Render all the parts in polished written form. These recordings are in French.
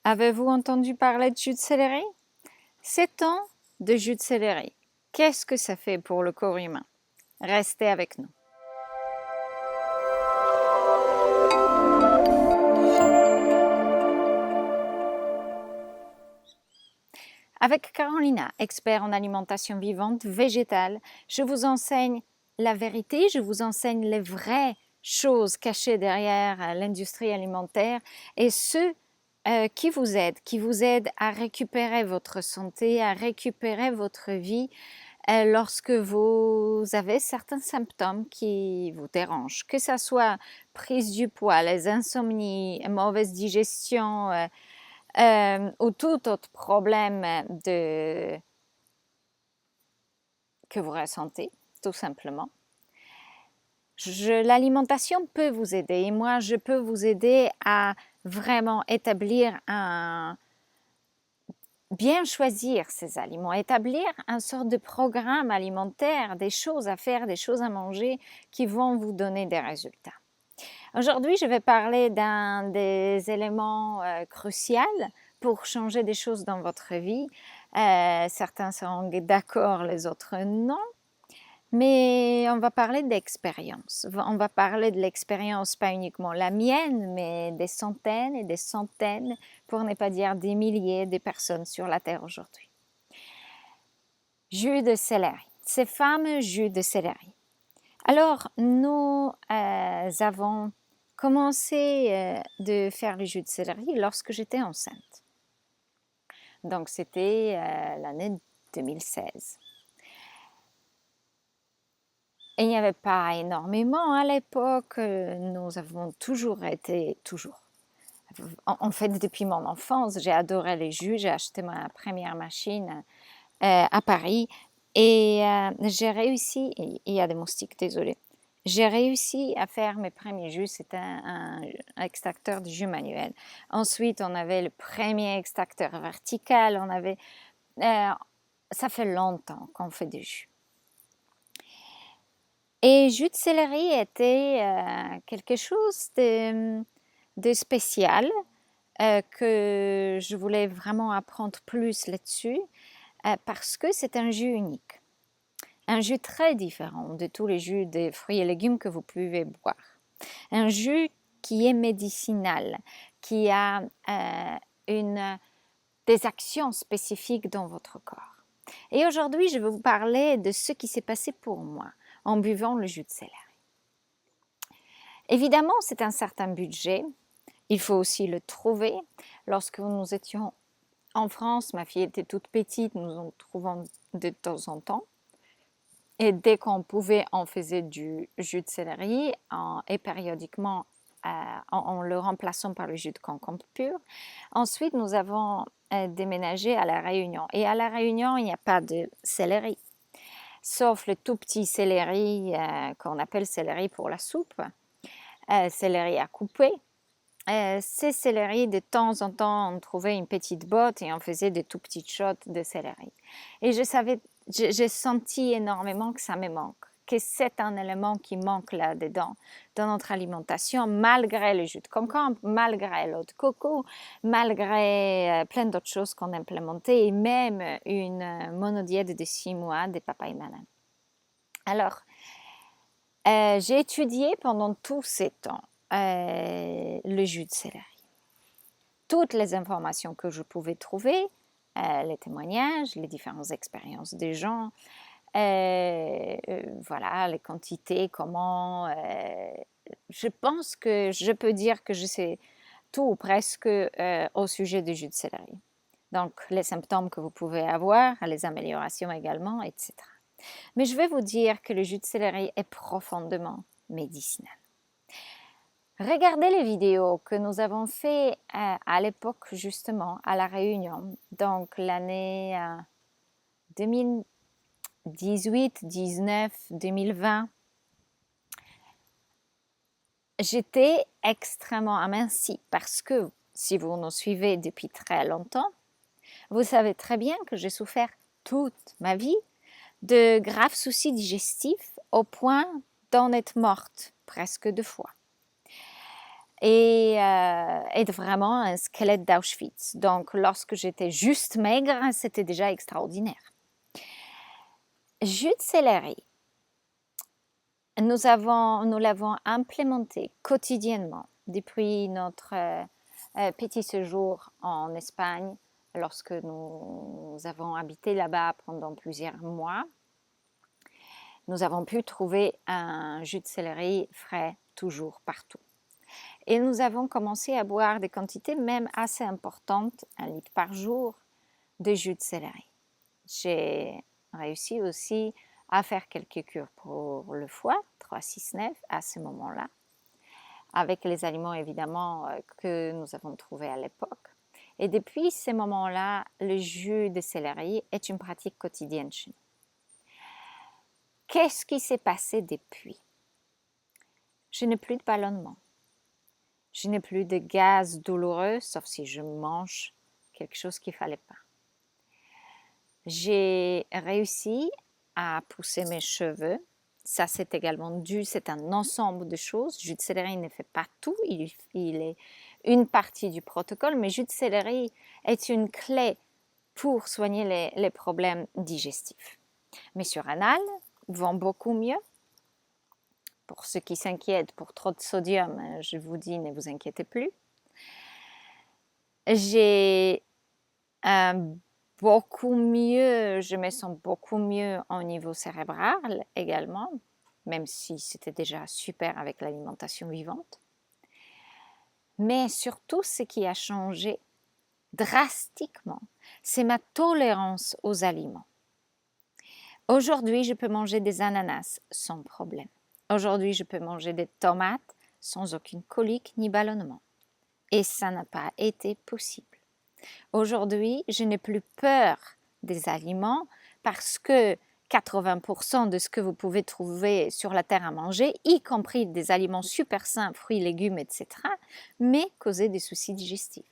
Avez-vous entendu parler de jus de céleri? 7 ans de jus de céleri. Qu'est-ce que ça fait pour le corps humain? Restez avec nous. Avec Carolina, expert en alimentation vivante végétale, je vous enseigne la vérité, je vous enseigne les vraies choses cachées derrière l'industrie alimentaire et ceux qui vous aident à récupérer votre santé, à récupérer votre vie lorsque vous avez certains symptômes qui vous dérangent, que ce soit prise du poids, les insomnies, mauvaise digestion ou tout autre problème que vous ressentez, tout simplement. L'alimentation peut vous aider et moi, je peux vous aider à vraiment bien choisir ces aliments, établir un sorte de programme alimentaire, des choses à faire, des choses à manger qui vont vous donner des résultats. Aujourd'hui, je vais parler d'un des éléments cruciaux pour changer des choses dans votre vie. Certains seront d'accord, les autres non. Mais on va parler d'expérience. On va parler de l'expérience, pas uniquement la mienne, mais des centaines et des centaines, pour ne pas dire des milliers de personnes sur la Terre aujourd'hui. Jus de céleri. Ces fameux jus de céleri. Alors, nous avons commencé de faire le jus de céleri lorsque j'étais enceinte. Donc, c'était l'année 2016. Et il n'y avait pas énormément à l'époque. Nous avons en fait, depuis mon enfance, j'ai adoré les jus. J'ai acheté ma première machine à Paris et j'ai réussi, il y a des moustiques, désolé. J'ai réussi à faire mes premiers jus, c'était un extracteur de jus manuel. Ensuite, on avait le premier extracteur vertical, ça fait longtemps qu'on fait des jus. Et jus de céleri était quelque chose de spécial que je voulais vraiment apprendre plus là-dessus parce que c'est un jus unique. Un jus très différent de tous les jus de fruits et légumes que vous pouvez boire. Un jus qui est médicinal, qui a des actions spécifiques dans votre corps. Et aujourd'hui, je vais vous parler de ce qui s'est passé pour moi en buvant le jus de céleri. Évidemment, c'est un certain budget. Il faut aussi le trouver. Lorsque nous étions en France, ma fille était toute petite, nous en trouvons de temps en temps. Et dès qu'on pouvait, on faisait du jus de céleri et périodiquement en le remplaçant par le jus de concombre pur. Ensuite, nous avons déménagé à La Réunion. Et à La Réunion, il n'y a pas de céleri, sauf le tout petit céleri qu'on appelle céleri pour la soupe, céleri à couper. Ces céleri, de temps en temps, on trouvait une petite botte et on faisait des tout petits shots de céleri. Et j'ai senti énormément que ça me manque, que c'est un élément qui manque là-dedans, dans notre alimentation, malgré le jus de concombre, malgré l'eau de coco, malgré plein d'autres choses qu'on a implémentées, et même une monodiète de 6 mois de papaye banane. Alors, j'ai étudié pendant tous ces temps le jus de céleri. Toutes les informations que je pouvais trouver, les témoignages, les différentes expériences des gens, voilà, les quantités, comment. Je pense que je peux dire que je sais tout ou presque au sujet du jus de céleri. Donc, les symptômes que vous pouvez avoir, les améliorations également, etc. Mais je vais vous dire que le jus de céleri est profondément médicinal. Regardez les vidéos que nous avons fait à l'époque justement à La Réunion, donc l'année 2018, 19, 2020. J'étais extrêmement amincie parce que si vous nous suivez depuis très longtemps, vous savez très bien que j'ai souffert toute ma vie de graves soucis digestifs au point d'en être morte presque 2 fois. et être vraiment un squelette d'Auschwitz. Donc, lorsque j'étais juste maigre, c'était déjà extraordinaire. Jus de céleri. Nous l'avons implémenté quotidiennement depuis notre petit séjour en Espagne, lorsque nous avons habité là-bas pendant plusieurs mois. Nous avons pu trouver un jus de céleri frais toujours partout. Et nous avons commencé à boire des quantités même assez importantes, 1 litre par jour, de jus de céleri. J'ai réussi aussi à faire quelques cures pour le foie, 3-6-9 à ce moment-là, avec les aliments évidemment que nous avons trouvés à l'époque. Et depuis ces moments-là, le jus de céleri est une pratique quotidienne chez nous. Qu'est-ce qui s'est passé depuis? Je n'ai plus de ballonnement. Je n'ai plus de gaz douloureux, sauf si je mange quelque chose qu'il ne fallait pas. J'ai réussi à pousser mes cheveux. Ça, c'est également dû, c'est un ensemble de choses. Jus de céleri ne fait pas tout, il est une partie du protocole, mais jus de céleri est une clé pour soigner les problèmes digestifs. Mes suranales vont beaucoup mieux. Pour ceux qui s'inquiètent pour trop de sodium, je vous dis, ne vous inquiétez plus. J'ai beaucoup mieux, je me sens beaucoup mieux au niveau cérébral également, même si c'était déjà super avec l'alimentation vivante. Mais surtout, ce qui a changé drastiquement, c'est ma tolérance aux aliments. Aujourd'hui, je peux manger des ananas sans problème. Aujourd'hui, je peux manger des tomates sans aucune colique ni ballonnement. Et ça n'a pas été possible. Aujourd'hui, je n'ai plus peur des aliments parce que 80% de ce que vous pouvez trouver sur la terre à manger, y compris des aliments super sains, fruits, légumes, etc., mais causer des soucis digestifs.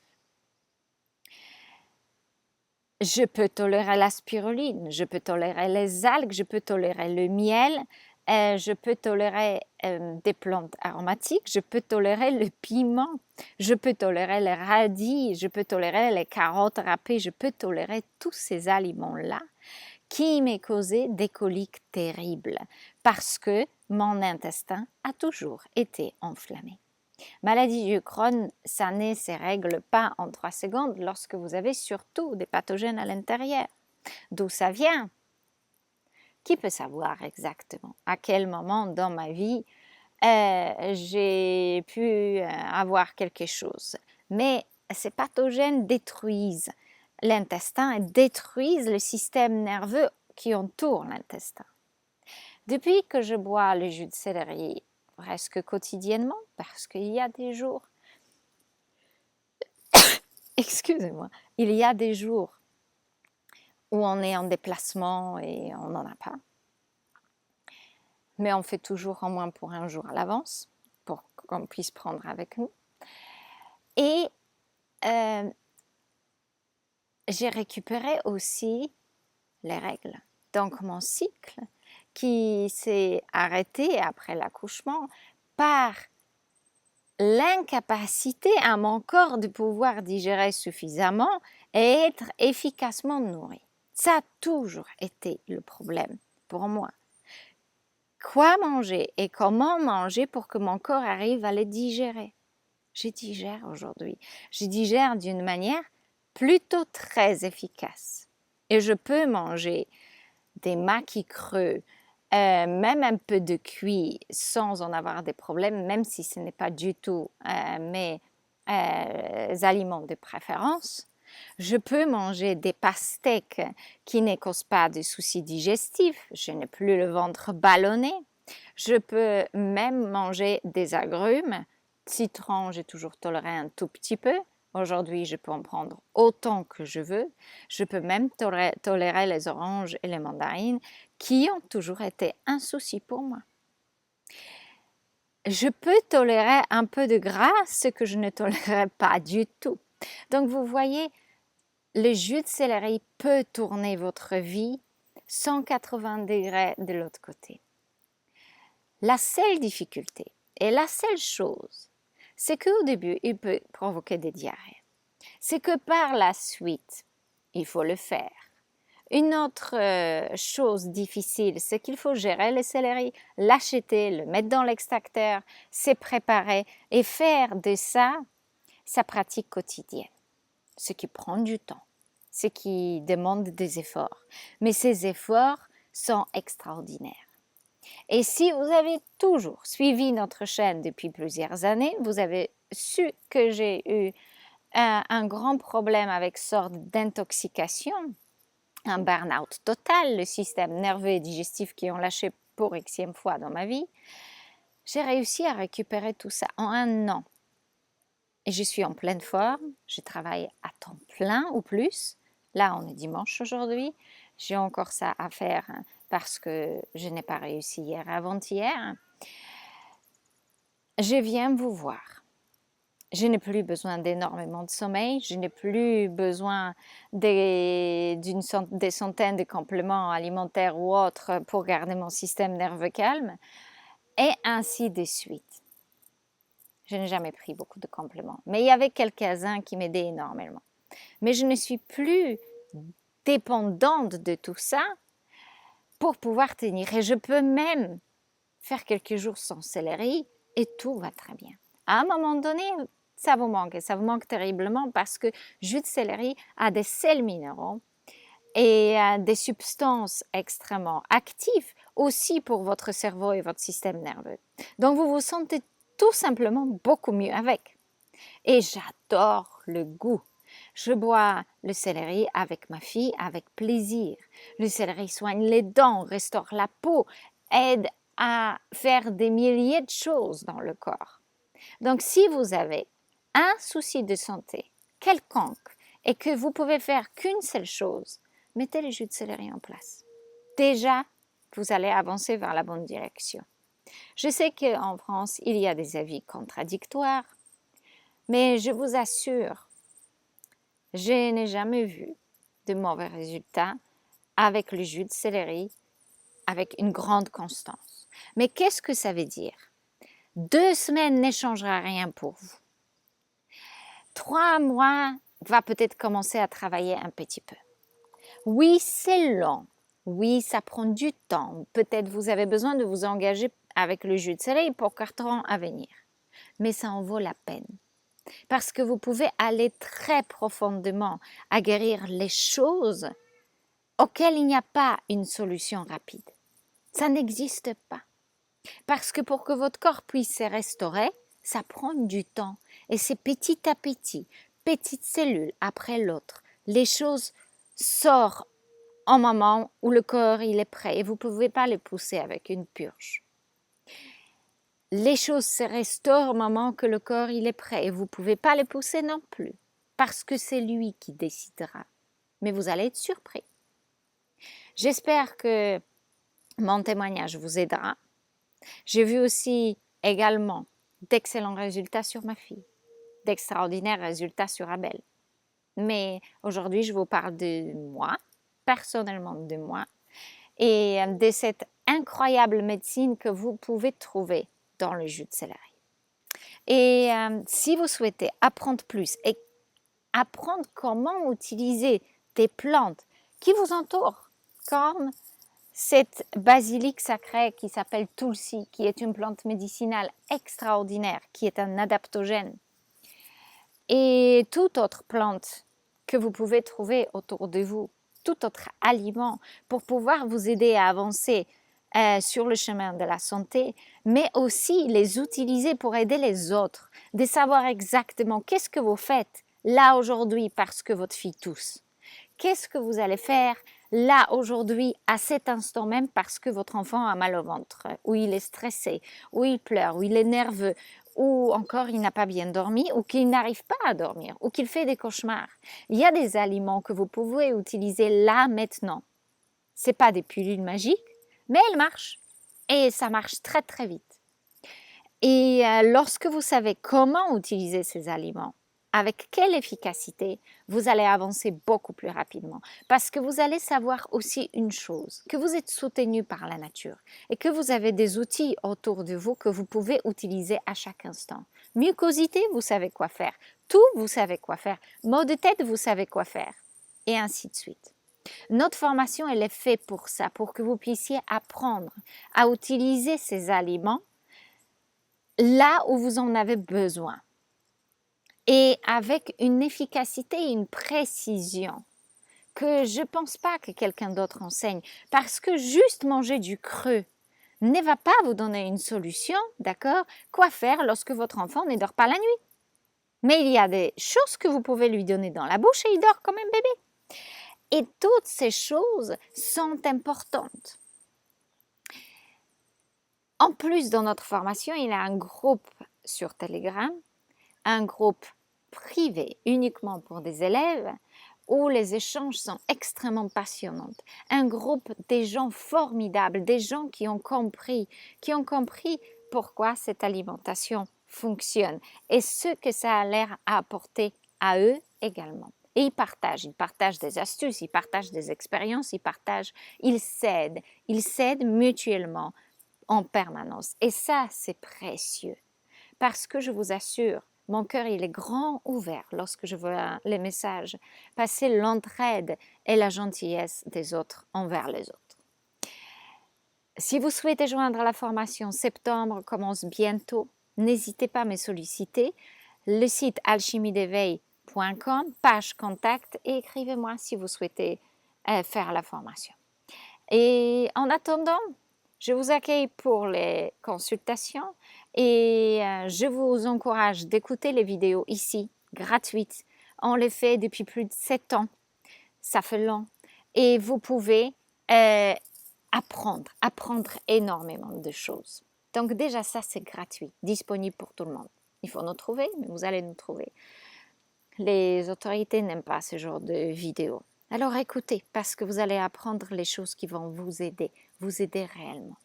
Je peux tolérer la spiruline, je peux tolérer les algues, je peux tolérer le miel, je peux tolérer des plantes aromatiques, je peux tolérer le piment, je peux tolérer les radis, je peux tolérer les carottes râpées, je peux tolérer tous ces aliments-là qui m'ont causé des coliques terribles parce que mon intestin a toujours été enflammé. Maladie du Crohn, ça ne se règle pas en 3 secondes lorsque vous avez surtout des pathogènes à l'intérieur. D'où ça vient? Qui peut savoir exactement à quel moment dans ma vie j'ai pu avoir quelque chose? Mais ces pathogènes détruisent l'intestin et détruisent le système nerveux qui entoure l'intestin. Depuis que je bois le jus de céleri presque quotidiennement, parce qu'il y a des jours, excusez-moi, il y a des jours où on est en déplacement et on n'en a pas. Mais on fait toujours au moins pour un jour à l'avance, pour qu'on puisse prendre avec nous. Et j'ai récupéré aussi les règles. Donc mon cycle qui s'est arrêté après l'accouchement par l'incapacité à mon corps de pouvoir digérer suffisamment et être efficacement nourri. Ça a toujours été le problème pour moi. Quoi manger et comment manger pour que mon corps arrive à les digérer? Je digère aujourd'hui. Je digère d'une manière plutôt très efficace. Et je peux manger des maquis creux, même un peu de cuit sans en avoir des problèmes, même si ce n'est pas du tout mes aliments de préférence. Je peux manger des pastèques qui ne causent pas de soucis digestifs. Je n'ai plus le ventre ballonné. Je peux même manger des agrumes. Citron, j'ai toujours toléré un tout petit peu. Aujourd'hui, je peux en prendre autant que je veux. Je peux même tolérer les oranges et les mandarines qui ont toujours été un souci pour moi. Je peux tolérer un peu de gras, ce que je ne tolérais pas du tout. Donc, vous voyez, le jus de céleri peut tourner votre vie 180 degrés de l'autre côté. La seule difficulté et la seule chose, c'est qu'au début, il peut provoquer des diarrhées. C'est que par la suite, il faut le faire. Une autre chose difficile, c'est qu'il faut gérer le céleri, l'acheter, le mettre dans l'extracteur, se préparer et faire de ça sa pratique quotidienne. Ce qui prend du temps, ce qui demande des efforts. Mais ces efforts sont extraordinaires. Et si vous avez toujours suivi notre chaîne depuis plusieurs années, vous avez su que j'ai eu un grand problème avec sorte d'intoxication, un burn-out total, le système nerveux et digestif qui ont lâché pour xème fois dans ma vie. J'ai réussi à récupérer tout ça en un an. Et je suis en pleine forme, je travaille à temps plein ou plus. Là, on est dimanche aujourd'hui. J'ai encore ça à faire parce que je n'ai pas réussi hier avant-hier. Je viens vous voir. Je n'ai plus besoin d'énormément de sommeil, je n'ai plus besoin des centaines de compléments alimentaires ou autres pour garder mon système nerveux calme, et ainsi de suite. Je n'ai jamais pris beaucoup de compléments, mais il y avait quelques-uns qui m'aidaient énormément. Mais je ne suis plus dépendante de tout ça pour pouvoir tenir. Et je peux même faire quelques jours sans céleri et tout va très bien. À un moment donné, ça vous manque terriblement parce que jus de céleri a des sels minéraux et des substances extrêmement actives aussi pour votre cerveau et votre système nerveux. Donc vous vous sentez tout simplement beaucoup mieux avec. Et j'adore le goût. Je bois le céleri avec ma fille avec plaisir. Le céleri soigne les dents, restaure la peau, aide à faire des milliers de choses dans le corps. Donc si vous avez un souci de santé quelconque et que vous pouvez faire qu'une seule chose, mettez le jus de céleri en place. Déjà, vous allez avancer vers la bonne direction. Je sais qu'en France, il y a des avis contradictoires, mais je vous assure, je n'ai jamais vu de mauvais résultats avec le jus de céleri, avec une grande constance. Mais qu'est-ce que ça veut dire? 2 semaines ne changera rien pour vous. 3 mois va peut-être commencer à travailler un petit peu. Oui, c'est long. Oui, ça prend du temps. Peut-être vous avez besoin de vous engager avec le jus de céleri pour 4 ans à venir. Mais ça en vaut la peine. Parce que vous pouvez aller très profondément à guérir les choses auxquelles il n'y a pas une solution rapide. Ça n'existe pas. Parce que pour que votre corps puisse se restaurer, ça prend du temps. Et c'est petit à petit, petite cellule après l'autre. Les choses sortent au moment où le corps il est prêt et vous ne pouvez pas les pousser avec une purge. Les choses se restaurent au moment que le corps il est prêt et vous ne pouvez pas les pousser non plus parce que c'est lui qui décidera. Mais vous allez être surpris. J'espère que mon témoignage vous aidera. J'ai vu aussi également d'excellents résultats sur ma fille, d'extraordinaires résultats sur Abel. Mais aujourd'hui, je vous parle de moi, personnellement de moi, et de cette incroyable médecine que vous pouvez trouver dans le jus de céleri. Et si vous souhaitez apprendre plus et apprendre comment utiliser des plantes qui vous entourent, comme cette basilic sacré qui s'appelle Tulsi, qui est une plante médicinale extraordinaire, qui est un adaptogène, et toute autre plante que vous pouvez trouver autour de vous, tout autre aliment pour pouvoir vous aider à avancer sur le chemin de la santé, mais aussi les utiliser pour aider les autres, de savoir exactement qu'est-ce que vous faites là aujourd'hui parce que votre fille tousse. Qu'est-ce que vous allez faire là aujourd'hui à cet instant même parce que votre enfant a mal au ventre, ou il est stressé, ou il pleure, ou il est nerveux, ou encore il n'a pas bien dormi, ou qu'il n'arrive pas à dormir, ou qu'il fait des cauchemars. Il y a des aliments que vous pouvez utiliser là maintenant. Ce n'est pas des pilules magiques, mais elles marchent. Et ça marche très très vite. Et lorsque vous savez comment utiliser ces aliments, avec quelle efficacité, vous allez avancer beaucoup plus rapidement. Parce que vous allez savoir aussi une chose, que vous êtes soutenu par la nature et que vous avez des outils autour de vous que vous pouvez utiliser à chaque instant. Mucosité, vous savez quoi faire. Tout, vous savez quoi faire. Maux de tête, vous savez quoi faire. Et ainsi de suite. Notre formation, elle est faite pour ça, pour que vous puissiez apprendre à utiliser ces aliments là où vous en avez besoin. Et avec une efficacité et une précision que je ne pense pas que quelqu'un d'autre enseigne. Parce que juste manger du cru ne va pas vous donner une solution, d'accord? Quoi faire lorsque votre enfant ne dort pas la nuit? Mais il y a des choses que vous pouvez lui donner dans la bouche et il dort comme un bébé. Et toutes ces choses sont importantes. En plus, dans notre formation, il y a un groupe sur Telegram, un groupe privé uniquement pour des élèves, où les échanges sont extrêmement passionnants. Un groupe des gens formidables, des gens qui ont compris pourquoi cette alimentation fonctionne et ce que ça a l'air à apporter à eux également. Et ils partagent des astuces, ils partagent des expériences, ils s'aident mutuellement en permanence. Et ça, c'est précieux. Parce que je vous assure, mon cœur, il est grand ouvert lorsque je vois les messages passer l'entraide et la gentillesse des autres envers les autres. Si vous souhaitez joindre la formation, septembre commence bientôt. N'hésitez pas à me solliciter. Le site alchimiedéveil.com, page contact, et écrivez-moi si vous souhaitez faire la formation. Et en attendant, je vous accueille pour les consultations et je vous encourage d'écouter les vidéos ici, gratuites. On les fait depuis plus de 7 ans. Ça fait long. Et vous pouvez apprendre énormément de choses. Donc déjà, ça, c'est gratuit, disponible pour tout le monde. Il faut nous trouver, mais vous allez nous trouver. Les autorités n'aiment pas ce genre de vidéos. Alors écoutez, parce que vous allez apprendre les choses qui vont vous aider réellement.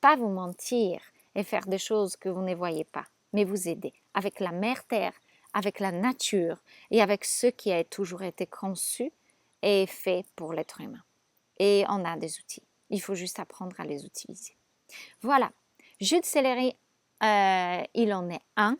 Pas vous mentir et faire des choses que vous ne voyez pas, mais vous aider avec la mère terre, avec la nature et avec ce qui a toujours été conçu et fait pour l'être humain. Et on a des outils. Il faut juste apprendre à les utiliser. Voilà. Jus de céleri, il en est un.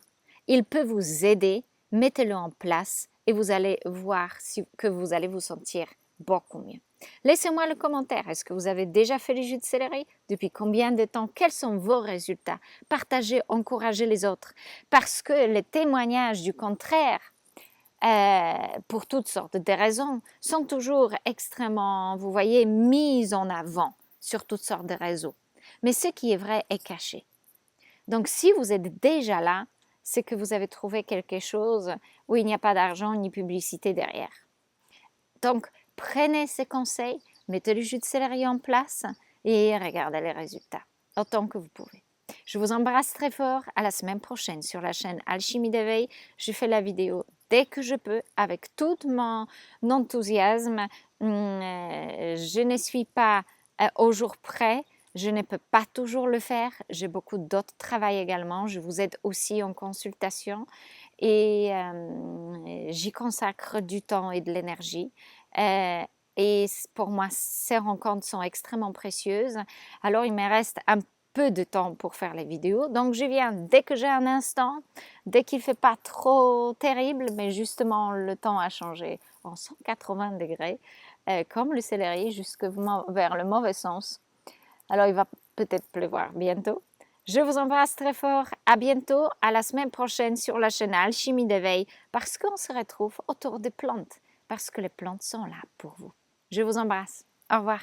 Il peut vous aider. Mettez-le en place et vous allez voir que vous allez vous sentir beaucoup mieux. Laissez-moi le commentaire. Est-ce que vous avez déjà fait le jus de céleri? Depuis combien de temps? Quels sont vos résultats? Partagez, encouragez les autres. Parce que les témoignages du contraire, pour toutes sortes de raisons, sont toujours extrêmement, vous voyez, mis en avant sur toutes sortes de réseaux. Mais ce qui est vrai est caché. Donc, si vous êtes déjà là, c'est que vous avez trouvé quelque chose où il n'y a pas d'argent ni publicité derrière. Donc, prenez ces conseils, mettez le jus de céleri en place et regardez les résultats autant que vous pouvez. Je vous embrasse très fort. À la semaine prochaine sur la chaîne Alchimie d'éveil. Je fais la vidéo dès que je peux avec tout mon enthousiasme. Je ne suis pas au jour près. Je ne peux pas toujours le faire. J'ai beaucoup d'autres travail également. Je vous aide aussi en consultation et j'y consacre du temps et de l'énergie. Et pour moi, ces rencontres sont extrêmement précieuses. Alors, il me reste un peu de temps pour faire les vidéos. Donc, je viens dès que j'ai un instant, dès qu'il ne fait pas trop terrible, mais justement, le temps a changé en 180 degrés, comme le céleri, jusque vers le mauvais sens. Alors, il va peut-être pleuvoir bientôt. Je vous embrasse très fort. À bientôt, à la semaine prochaine sur la chaîne Alchimie d'éveil, parce qu'on se retrouve autour des plantes, parce que les plantes sont là pour vous. Je vous embrasse. Au revoir.